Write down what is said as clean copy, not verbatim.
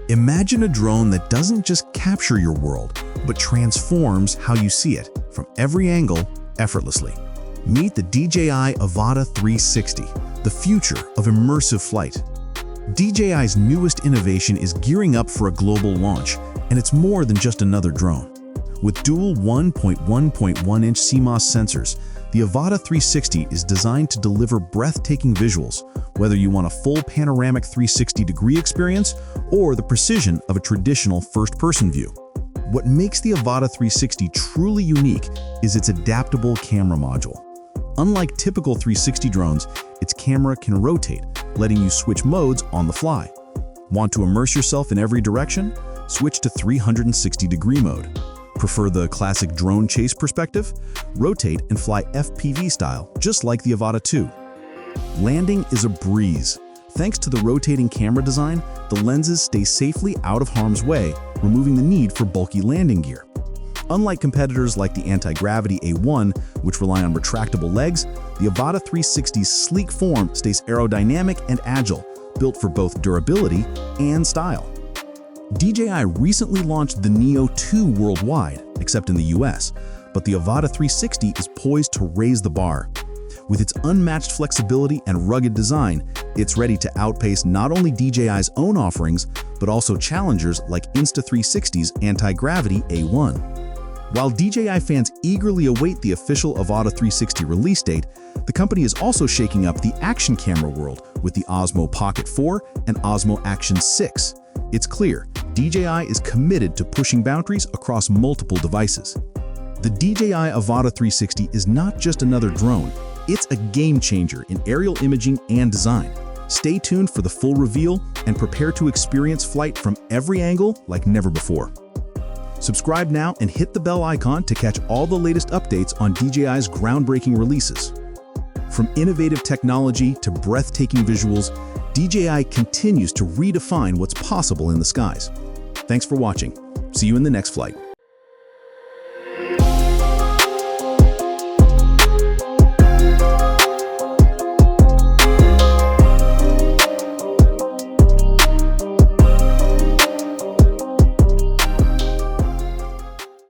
Imagine a drone that doesn't just capture your world, but transforms how you see it from every angle effortlessly. Meet the DJI Avata 360, the future of immersive flight. DJI's newest innovation is gearing up for a global launch, and it's more than just another drone. With dual 1.1.1-inch CMOS sensors, the Avata 360 is designed to deliver breathtaking visuals, whether you want a full panoramic 360-degree experience or the precision of a traditional first-person view. What makes the Avata 360 truly unique is its adaptable camera module. Unlike typical 360 drones, its camera can rotate, letting you switch modes on the fly. Want to immerse yourself in every direction? Switch to 360-degree mode. Prefer the classic drone chase perspective? Rotate and fly FPV style, just like the Avata 2. Landing is a breeze. Thanks to the rotating camera design, the lenses stay safely out of harm's way, removing the need for bulky landing gear. Unlike competitors like the Antigravity A1, which rely on retractable legs, the Avata 360's sleek form stays aerodynamic and agile, built for both durability and style. DJI recently launched the Neo 2 worldwide, except in the US, but the Avata 360 is poised to raise the bar. With its unmatched flexibility and rugged design, it's ready to outpace not only DJI's own offerings, but also challengers like Insta360's Antigravity A1. While DJI fans eagerly await the official Avata 360 release date, the company is also shaking up the action camera world with the Osmo Pocket 4 and Osmo Action 6. It's clear, DJI is committed to pushing boundaries across multiple devices. The DJI Avata 360 is not just another drone, it's a game changer in aerial imaging and design. Stay tuned for the full reveal and prepare to experience flight from every angle like never before. Subscribe now and hit the bell icon to catch all the latest updates on DJI's groundbreaking releases. From innovative technology to breathtaking visuals, DJI continues to redefine what's possible in the skies. Thanks for watching. See you in the next flight.